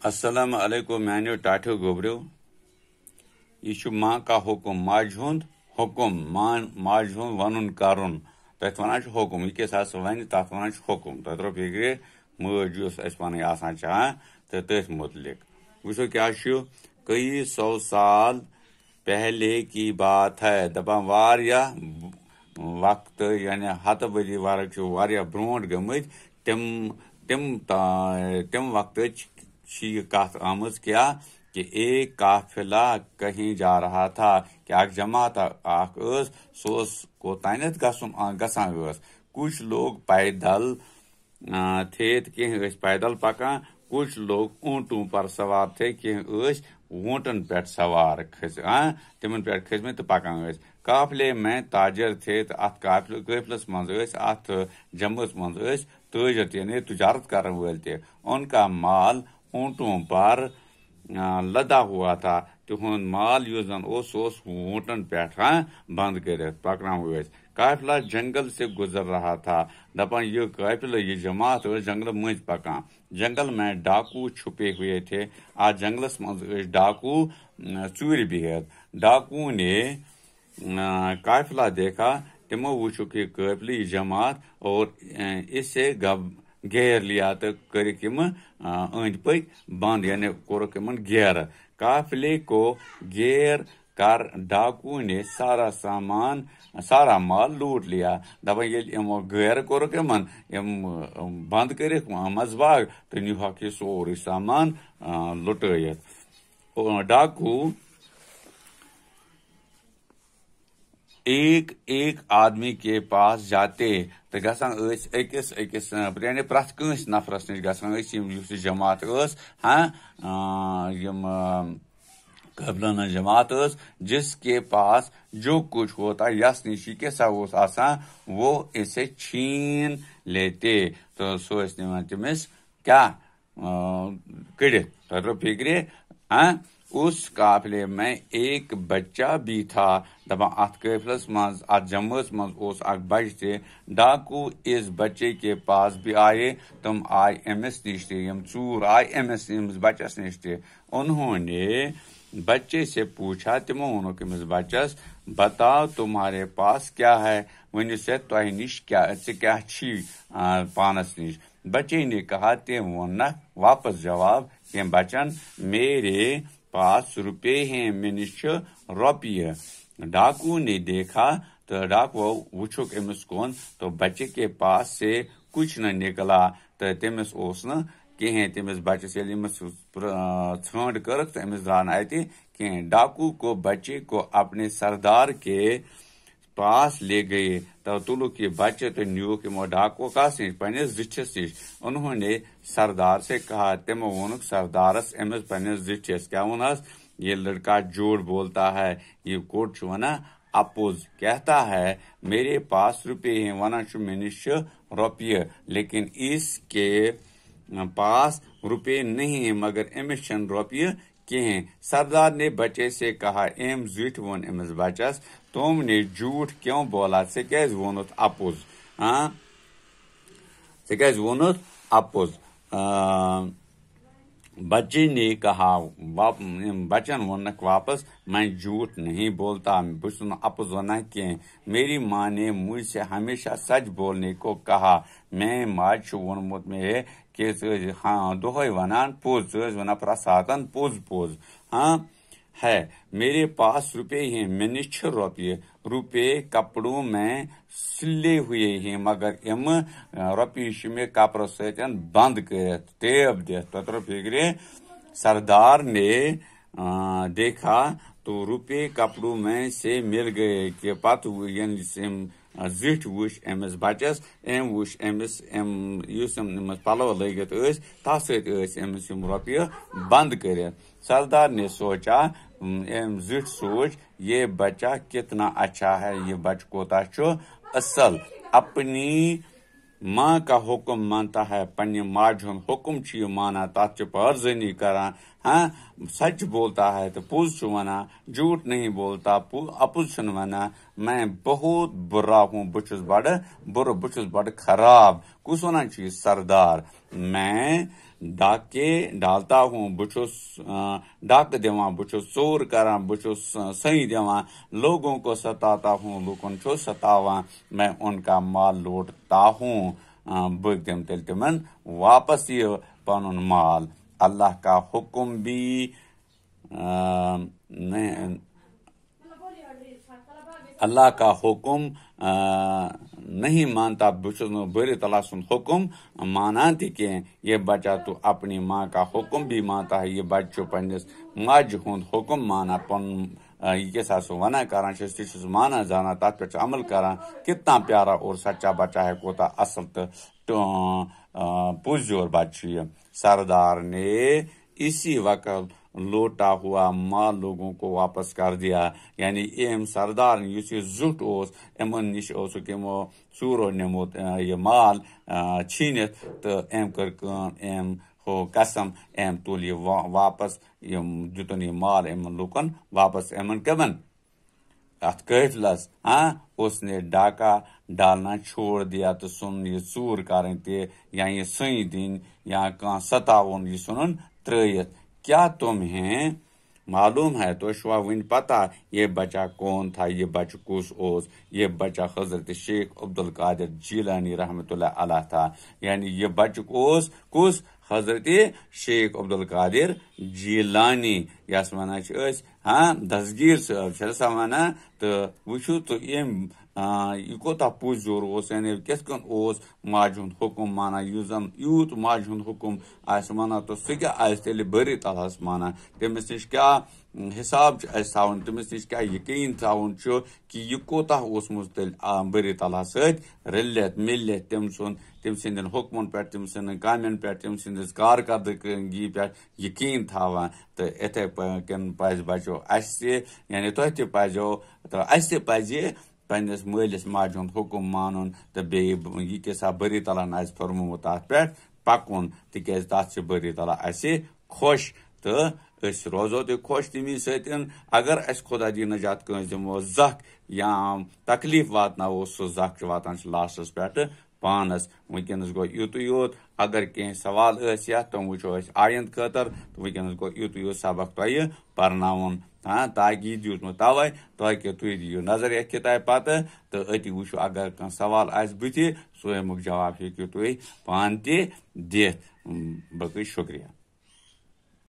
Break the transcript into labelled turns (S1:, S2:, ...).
S1: السلام علیکم میانیو ٹاٹھو گوبریو یہ ماں کا حکم ماج ہند حکم ماج ہند ون کرن تت ونان حکم یہ کس ون تر ونان حکم تر رو فکر ماج اس پن آسان چاہان تو تھی متعلق وچو کیا کئی سو سال پہلے کی بات ہے دپان واریا وقت یعنی ہتھ بری ورق برونٹ گمت تم وقت یہ کت آمز کیا کہ ایک قافلہ کہیں جا رہا تھا کہ اک جماعت سوس کوتانیت گسان کچھ لوگ پیدل تھے کھینچ پیدل پکان کچھ لوگ اونٹوں پر سوار تھے وونٹن پہ سوار تمن پہ کھسمت تو پکان قافلے میں تاجر تھے ات قافلس مز ات جمعس مز تاجر یعنی تجارت کرن ول تھے ان کا مال اونٹوں پر لدا ہوا تھا تہد مال زن وونٹن پہ بند کر پکنا قافلہ جنگل سے گزر رہا تھا دپان یہ قافلہ یہ جماعت جنگل مز پکان جنگل میں ڈاکو چھپے ہوئے تھے آج جنگلس مز ڈاکو ژور بہت ڈاکو نے قافلہ دیکھا تمو وچھک یہ قافلہ یہ جماعت اور اس سے گیر لیا تو کرک اند پک بند یعنی کورک گیر قافلے کو گیر کر ڈاکو نے سارا مال لوٹ لیا دپان یل امو گیر کورک بند کرک مز باغ تو نیوہک یہ سوری سامان لٹائت ڈاکو ایک آدمی کے پاس جاتے تو گسان اکس یعنی پرت کنس نفرس نش گسان جماعت قافلہ جماعت جس کے پاس جو کچھ ہوتا یس نش کیسا آسان وہ اسے چھین لیتے تو سو تمس کیا کڑت تو فکر اس قافلے میں ایک بچہ بھی تھا دپان ات قافلس مز ات جمعس مز اک بچہ تھے ڈاکو اس بچے کے پاس بھی آئے تم آئے امس نش ژور آئے امس بچس نش انہوں نے بچے سے پوچھا تمو ونک امس بچس بتاؤ تمہارے پاس کیا ہے ون سے تہ نش کیا چھی پانس نش بچے نے کہا تم ونک واپس جواب تم بچن میرے پاس روپے ہیں میں نش روپیے ڈاکو نے دیکھا تو ڈاکو وچھک امس کن تو بچے کے پاس سے کچھ نہ نکلا تو تمس کہیں تمس بچس ژھانڈ کرک تو امس درا اتہ کہیں ڈاکو کو بچے کو اپنے سردار کے پاس لے گئے تو تلک یہ بچے تو نیوک ڈاکو کس نش پنس زٹھس نش انہوں نے سردار سے کہا تمو ونک سردارس امس پنس زٹھس کیا ونس یہ لڑکا جھوٹ بولتا ہے یہ کوٹ ونا اپوز کہتا ہے میرے پاس روپے ہیں ونان میں نش روپیے لیکن اس کے پاس روپے نہیں ہیں مگر امس چھ روپیے کہیں سردار نے بچے سے کہا ایم زٹ ون امس بچس تم نے جھوٹ کیوں بولا ژےٚ وونت اپوز ژےٚ اپوز بچے نے کہا بچن ونک واپس میں جھوٹ نہیں بولتا بس اپوز ونان کی میری ماں نے مجھ سے ہمیشہ سچ بولنے کو کہا میں ماج وونمت میں کہ ہاں دہے ونان پوز ونان پرٛٮ۪تھ ساتن پوز ہے میرے پاس روپے ہیں میں نش روپے کپڑوں میں سلے ہوئے ہیں مگر روپیے میں کپڑوں ستن بند کرت ٹیب دت پتر فکر سردار نے دیکھا تو روپے کپڑوں میں سے مل گئے کہ پتہ زٹھ وچ امس بچس وچ امس پلو لگت تس امس روپیے بند کرت سردار نے سوچا زٹھ سوچ یہ بچہ کتنا اچھا ہے یہ بچہ کوتا اصل اپنی ماں کا حکم مانتا ہے پنہ ماج ہند حکم یہ مانا تر پارزنی کران ہاں سچ بولتا ہے تو پوز ونا جھوٹ نہیں بولتا اپوز ونا میں بہت برا ہوں بچس بڑ بر بچس بڑ خراب کس ونان یہ سردار میں ڈاکے ڈالتا ہوں بچس ڈاکہ دیوان بچس ژور کران بچس سئی دیوان لوگوں کو ستاتا ہوں لوکن چھو ستاوان میں ان کا مال لوٹتا ہوں بہ دم تیل تمن واپس یہ پنن مال اللہ کا حکم بھی اللہ کا حکم نہیں مانتا بچس بری تعالیٰ سن حکم مانا تھی کہ یہ بچہ تو اپنی ماں کا حکم بھی مانتا ہے یہ بچہ پنس ماج ہند حکم مانا پن یہ کیسا سو ونان کران تہ مانا زانا تر پہ عمل کران کتنا پیارا اور سچا بچہ ہے کوتا اصل تو پرزور بچہ یہ سردار نے اسی وقت لوٹا ہوا مال لوگوں کو واپس کر دیا یعنی ایم سردار اس زٹ امن نش یمو ژورو نمت یہ مال چھینت تو ام کر ام ہو قسم ام تل یہ واپس دتن یہ مال امن لوکن واپس امن کمن ات قافلس اس نے ڈاکہ ڈالنا چھوڑ دیا تو سن یہ ژور کریں تہ یا یہ سئی دن یا کان ستاون یہ سنن ترائیت کیا تمہیں معلوم ہے تو شوا ون پتہ یہ بچہ کون تھا یہ بچہ کس یہ بچہ حضرت شیخ عبدالقادر جیلانی رحمۃ اللہ علیہ تھا یعنی یہ بچہ کس حضرت شیخ عبدالقادر جیلانی یس ونان دستگیر صاحب سا ونان تو وچھو تو یہ کوتا پوزور یعنی کس کن ماج ہند حکم مانا یس زن یوت ماج ہند حکم آس مانا تو سہ کیا آس تیل بری تعالیٰ مانا تمس نش کیا حساب تھاون تمس نش کیا یقین تھاون کہ یہ کوتا تیل بری تعالیٰ ست رلت ملت تم سندن حکمن پہ تم سندن کامین پہ تم سندس کارکردگی پہ یقین تھاوان تو اتھے کن پز بچو اس یعنی تہ تہ پزو اس تہ پزِ پنس مالس ماجہ ہند حکم مانن تو بیٚیہِ یہ کیسا بری تعالیٰ آس فرمومت تر پہ پکن تکیاز تر بری تعالیٰ اس خوش تو اس روزو تہ خوش تمی ستن اگر اس خدا دی نجات کنس دمو زخ یا تکلیف واتنو سہ زخ واتان لاسٹس پہ پانس ونکس گو یوت یوت اگر کہیں سوال تم وچو آئند خاطر تو ونکس گو یوت یوت سبق تہ پرناون تاکہ دیت توے تاکہ تھی دیو نظر یہ کتاب پتہ تو اتی وچو اگر کھانا سوال آس بت سو امیک جواب ہیکو تھی پان تہ دتھ باقی شکریہ.